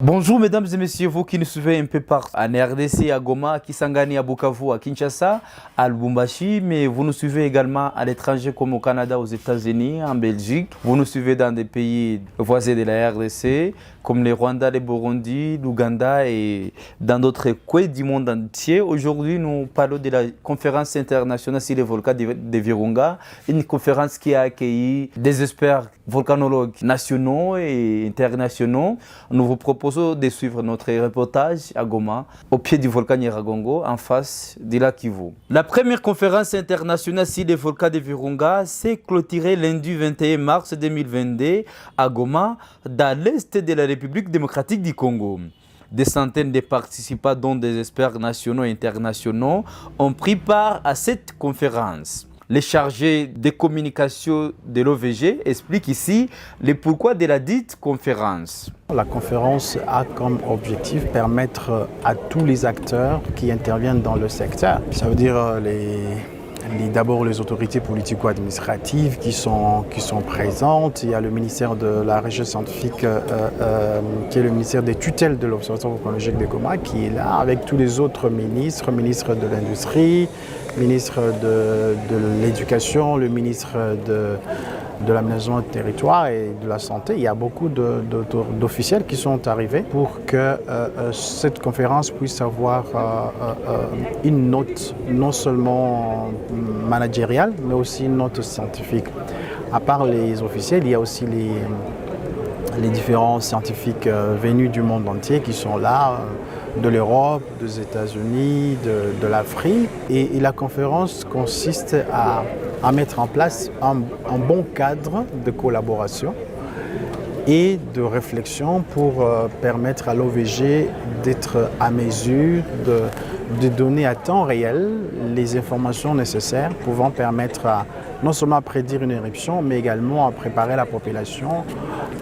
Bonjour mesdames et messieurs, vous qui nous suivez un peu partout, en RDC, à Goma, à Kisangani, à Bukavu, à Kinshasa, à Lubumbashi, mais vous nous suivez également à l'étranger comme au Canada, aux États-Unis, en Belgique. Vous nous suivez dans des pays voisins de la RDC, comme le Rwanda, le Burundi, l'Ouganda et dans d'autres coins du monde entier. Aujourd'hui, nous parlons de la conférence internationale sur les volcans de Virunga, une conférence qui a accueilli des experts volcanologues nationaux et internationaux. Nous vous proposons de suivre notre reportage à Goma, au pied du volcan Nyiragongo, en face du lac Kivu. La première conférence internationale sur les volcans de Virunga s'est clôturée lundi 21 mars 2022 à Goma, dans l'est de la République démocratique du Congo. Des centaines de participants, dont des experts nationaux et internationaux, ont pris part à cette conférence. Les chargés de communication de l'OVG expliquent ici le pourquoi de la dite conférence. La conférence a comme objectif permettre à tous les acteurs qui interviennent dans le secteur, ça veut dire d'abord les autorités politico-administratives qui sont présentes. Il y a le ministère de la recherche scientifique qui est le ministère des tutelles de l'Observatoire volcanologique de Goma qui est là avec tous les autres ministres, ministre de l'Industrie, ministre de l'Éducation, le ministre de l'aménagement du territoire et de la santé. Il y a beaucoup d'officiels qui sont arrivés pour que cette conférence puisse avoir une note non seulement managériale, mais aussi une note scientifique. À part les officiels, il y a aussi les différents scientifiques venus du monde entier qui sont là, de l'Europe, des États-Unis, de l'Afrique. Et la conférence consiste à mettre en place un bon cadre de collaboration et de réflexion pour permettre à l'OVG d'être à mesure de donner à temps réel les informations nécessaires pouvant permettre non seulement à prédire une éruption, mais également à préparer la population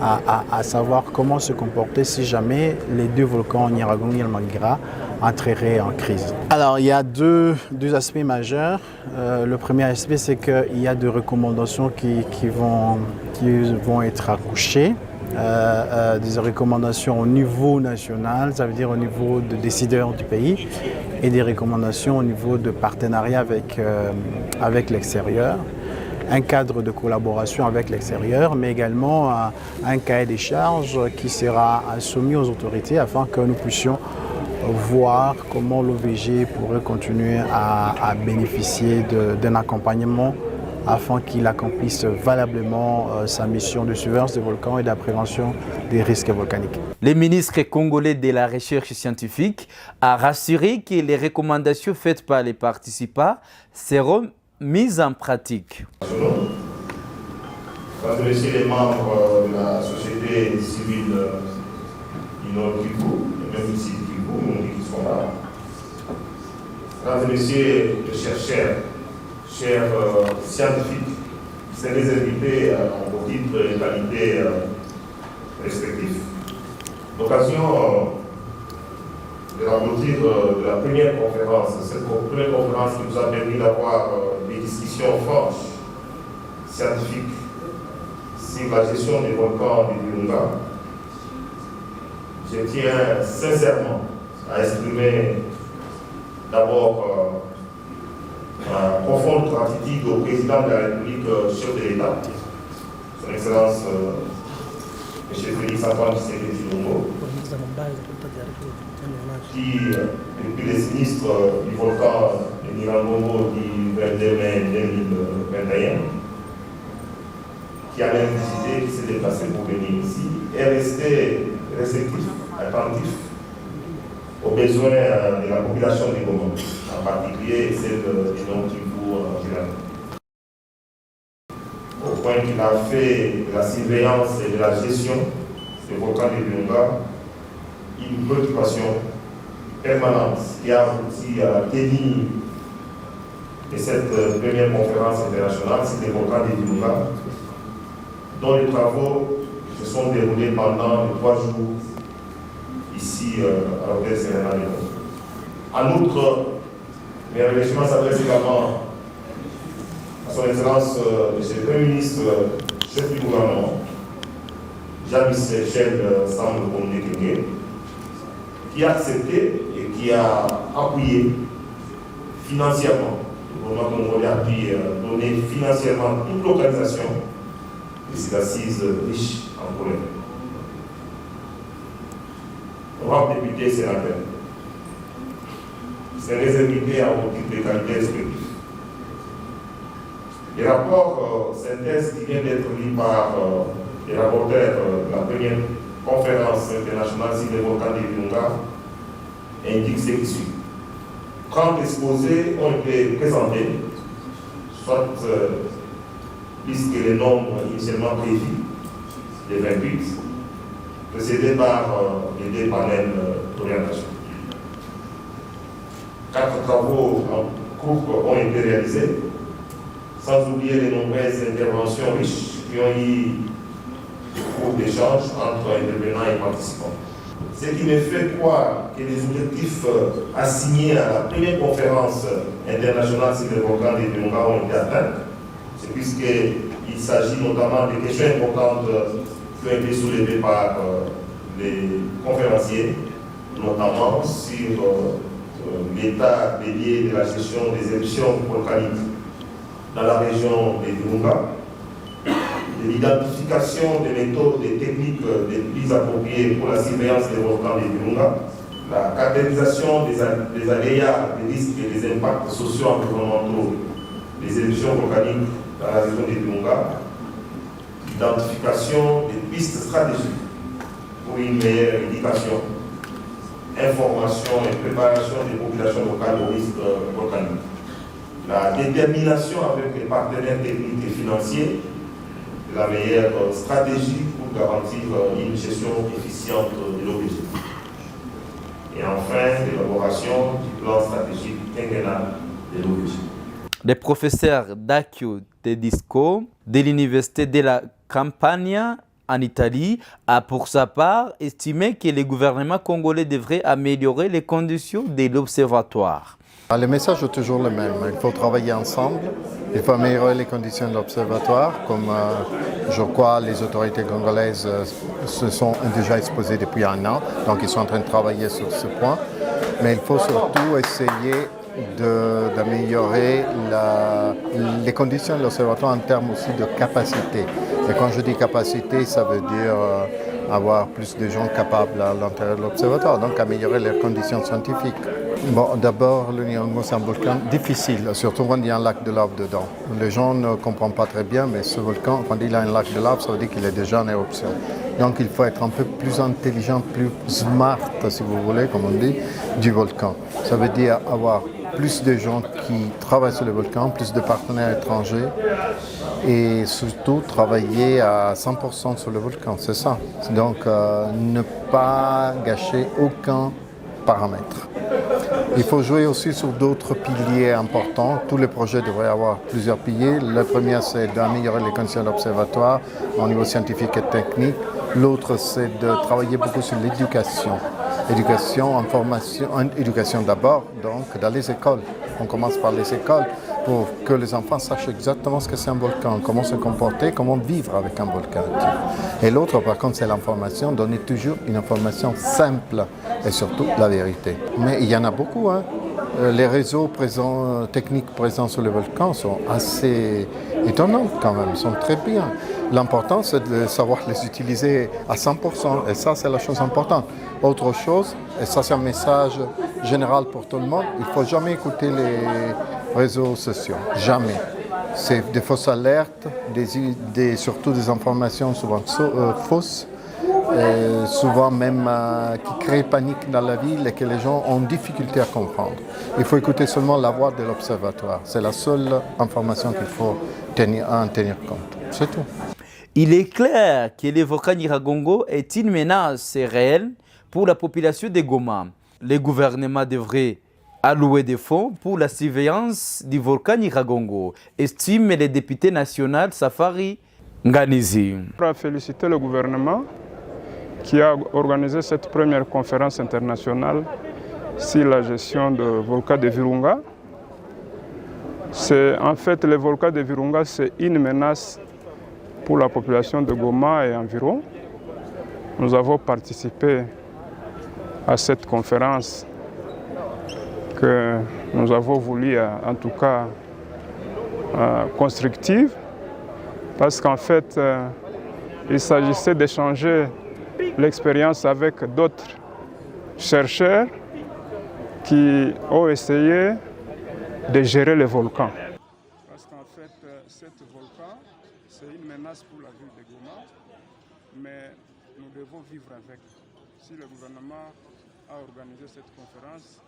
à savoir comment se comporter si jamais les deux volcans Nyiragongo et Mangira entreraient en crise. Alors il y a deux aspects majeurs. Le premier aspect, c'est qu'il y a des recommandations qui vont être accouchées. Des recommandations au niveau national, ça veut dire au niveau des décideurs du pays, et des recommandations au niveau de partenariat avec l'extérieur, un cadre de collaboration avec l'extérieur, mais également un cahier des charges qui sera soumis aux autorités afin que nous puissions voir comment l'OVG pourrait continuer à bénéficier d'un accompagnement afin qu'il accomplisse valablement sa mission de surveillance des volcans et de la prévention des risques volcaniques. Le ministre congolais de la recherche scientifique a rassuré que les recommandations faites par les participants seront mises en pratique. Adresser les membres de la société civile du Nord Kivu, et même ici Kivu, qui sont là. Adresser les chercheurs, chers scientifiques, qui seraient invités en vos titres et qualités respectifs. L'occasion de la clôture de la première conférence, cette première conférence qui nous a permis d'avoir des discussions franches, scientifiques, sur la gestion des volcans du Virunga. Je tiens sincèrement à exprimer d'abord ma profonde gratitude au président de la République, chef de l'État, son Excellence M. Félix Antoine Tshisekedi Tshilombo, qui, depuis les sinistres du volcan de Nyiragongo du 22 mai 2021, qui a même visité, qui s'est déplacé pour venir ici, est resté réceptif, attentif aux besoins de la population de Goma, en particulier celle du Nord Kivu. Au point qu'il a fait de la surveillance et de la gestion des volcans de Virunga une préoccupation permanente qui a abouti à la tenue de cette première conférence internationale sur les volcans de Virunga, dont les travaux se sont déroulés pendant 3 jours ici à l'hôtel Serena Leone. En outre, mes remerciements s'adressent également à son Excellence M. le Premier ministre, chef du gouvernement, Jean-Michel Sambou Kondé, qui a accepté et qui a appuyé financièrement. Le gouvernement congolais a pu donner financièrement toute localisation de ces assises riches en colère. Honorables députés et sénateurs, c'est réservé à vos titres de qualité respectifs. Les rapports synthèse qui viennent d'être lus par les rapporteurs de la première conférence internationale sur les volcans de Virunga indiquent ce qui suit. 30 exposés ont été présentés, soit plus que le nombre initialement prévu, les 28, précédés par les deux panels d'orientation. 4 travaux en cours ont été réalisés, sans oublier les nombreuses interventions riches qui ont eu cours d'échange entre intervenants et participants. Ce qui me fait croire que les objectifs assignés à la première conférence internationale sur les volcans de Virunga ont été atteints, c'est puisqu'il s'agit notamment de questions importantes qui ont été soulevées par les conférenciers, notamment sur l'état dédié de la gestion des éruptions volcaniques dans la région de Virunga, de l'identification des méthodes et techniques les plus appropriées pour la surveillance des volcans de Virunga, la caractérisation des aléas, des risques et des impacts socio-environnementaux des éruptions volcaniques dans la région de Virunga, l'identification des pistes stratégiques pour une meilleure éducation, information et préparation des populations locales aux risques volcaniques. La détermination avec les partenaires techniques et financiers de la meilleure stratégie pour garantir une gestion efficiente de l'OBG. Et enfin, l'élaboration du plan stratégique quinquennal de l'OBG. Le professeur Dacchio Tedisco de l'Université de la Campania en Italie a pour sa part estimé que le gouvernement congolais devrait améliorer les conditions de l'observatoire. Le message est toujours le même. Il faut travailler ensemble, il faut améliorer les conditions de l'observatoire, comme je crois les autorités congolaises se sont déjà exposées depuis un an, donc ils sont en train de travailler sur ce point. Mais il faut surtout essayer d'améliorer les conditions de l'observatoire en termes aussi de capacité. Et quand je dis capacité, ça veut dire avoir plus de gens capables à l'intérieur de l'observatoire, donc améliorer les conditions scientifiques. Bon, d'abord, le Nyiragongo, c'est un volcan difficile, surtout quand il y a un lac de lave dedans. Les gens ne comprennent pas très bien, mais ce volcan, quand il a un lac de lave, ça veut dire qu'il est déjà en éruption. Donc il faut être un peu plus intelligent, plus smart, si vous voulez, comme on dit, du volcan. Ça veut dire avoir plus de gens qui travaillent sur le volcan, plus de partenaires étrangers et surtout travailler à 100% sur le volcan, c'est ça. Donc ne pas gâcher aucun paramètre. Il faut jouer aussi sur d'autres piliers importants. Tous les projets devraient avoir plusieurs piliers. Le premier, c'est d'améliorer les conditions de l'observatoire au niveau scientifique et technique. L'autre, c'est de travailler beaucoup sur l'éducation. Éducation, information, éducation d'abord, donc dans les écoles. On commence par les écoles pour que les enfants sachent exactement ce que c'est un volcan, comment se comporter, comment vivre avec un volcan. Et l'autre, par contre, c'est l'information, donner toujours une information simple et surtout la vérité. Mais il y en a beaucoup, hein. Les réseaux techniques présents sur le volcan sont assez étonnants quand même, ils sont très bien. L'important, c'est de savoir les utiliser à 100%, et ça, c'est la chose importante. Autre chose, et ça, c'est un message général pour tout le monde, il ne faut jamais écouter les réseaux sociaux, jamais. C'est des fausses alertes, surtout des informations souvent fausses, souvent même qui créent panique dans la ville et que les gens ont difficulté à comprendre. Il faut écouter seulement la voix de l'observatoire. C'est la seule information qu'il faut tenir compte. C'est tout. Il est clair que le volcan Nyiragongo est une menace réelle pour la population de Goma. Le gouvernement devrait allouer des fonds pour la surveillance du volcan Nyiragongo, estime le député national Safari Nganizi. Je voudrais féliciter le gouvernement qui a organisé cette première conférence internationale sur la gestion du volcan de Virunga. En fait, le volcan de Virunga, c'est une menace pour la population de Goma et environ. Nous avons participé à cette conférence que nous avons voulu, en tout cas, constructive, parce qu'en fait, il s'agissait d'échanger l'expérience avec d'autres chercheurs qui ont essayé de gérer les volcans. Parce qu'en fait, ce volcan, c'est une menace pour la ville de Goma, mais nous devons vivre avec. Si le gouvernement a organisé cette conférence,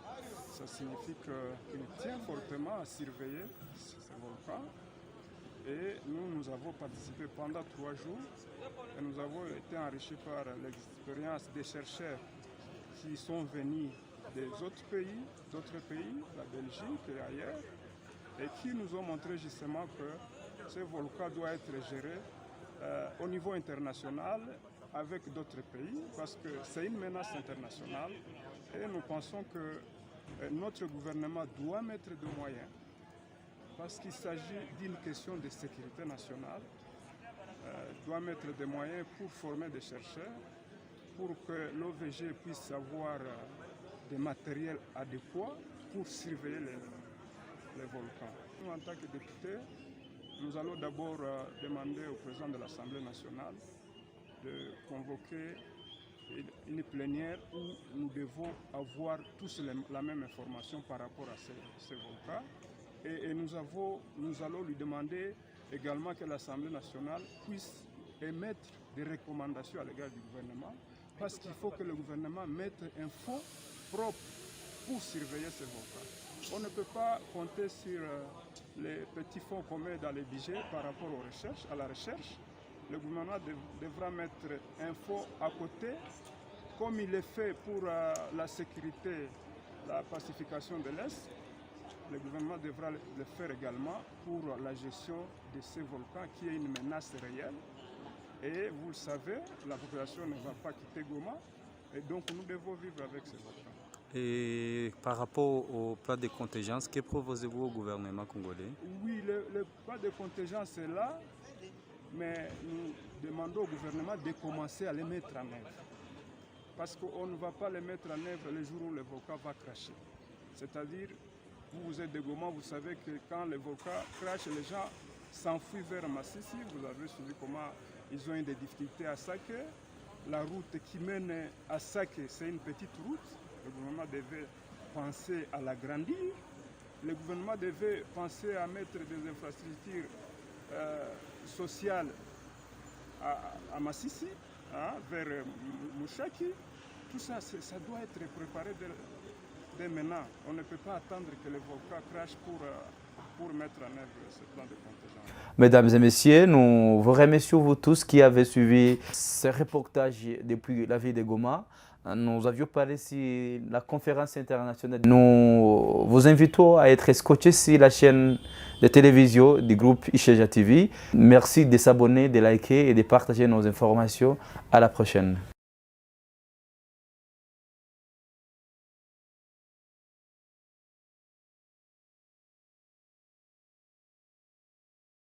ça signifie qu'il tient fortement à surveiller ce volcan. Et nous avons participé pendant 3 jours et nous avons été enrichis par l'expérience des chercheurs qui sont venus des autres pays, la Belgique et ailleurs, et qui nous ont montré justement que ce volcan doit être géré au niveau international avec d'autres pays, parce que c'est une menace internationale et nous pensons que notre gouvernement doit mettre des moyens, parce qu'il s'agit d'une question de sécurité nationale, doit mettre des moyens pour former des chercheurs, pour que l'OVG puisse avoir des matériels adéquats pour surveiller les volcans. Nous, en tant que députés, nous allons d'abord demander au président de l'Assemblée nationale de convoquer une plénière où nous devons avoir tous la même information par rapport à ces volcans. Et nous allons lui demander également que l'Assemblée nationale puisse émettre des recommandations à l'égard du gouvernement, parce qu'il faut que le gouvernement mette un fonds propre pour surveiller ces volcans. On ne peut pas compter sur les petits fonds qu'on met dans les budgets par rapport à la recherche. Le gouvernement devra mettre un fonds à côté, comme il est fait pour la sécurité, la pacification de l'Est. Le gouvernement devra le faire également pour la gestion de ces volcans qui est une menace réelle. Et vous le savez, la population ne va pas quitter Goma et donc nous devons vivre avec ces volcans. Et par rapport au plan de contingence, que proposez-vous au gouvernement congolais? Oui, le plan de contingence est là, mais nous demandons au gouvernement de commencer à les mettre en œuvre. Parce qu'on ne va pas les mettre en œuvre le jour où le volcan va cracher. C'est-à-dire, vous êtes de Goma, vous savez que quand le volcan crache, les gens s'enfuient vers Massissi. Vous avez suivi comment ils ont eu des difficultés à Sake. La route qui mène à Sake, c'est une petite route. Le gouvernement devait penser à l'agrandir. Le gouvernement devait penser à mettre des infrastructures sociales à Massissi, vers Mouchaki. Tout ça, ça doit être préparé dès maintenant. On ne peut pas attendre que le volcan crache pour mettre en œuvre ce plan de contingence. Mesdames et messieurs, nous vous remercions vous tous qui avez suivi ce reportage depuis la ville de Goma. Nous avions parlé sur la conférence internationale. Nous vous invitons à être scotchés sur la chaîne de télévision du groupe Isheja TV. Merci de s'abonner, de liker et de partager nos informations. À la prochaine.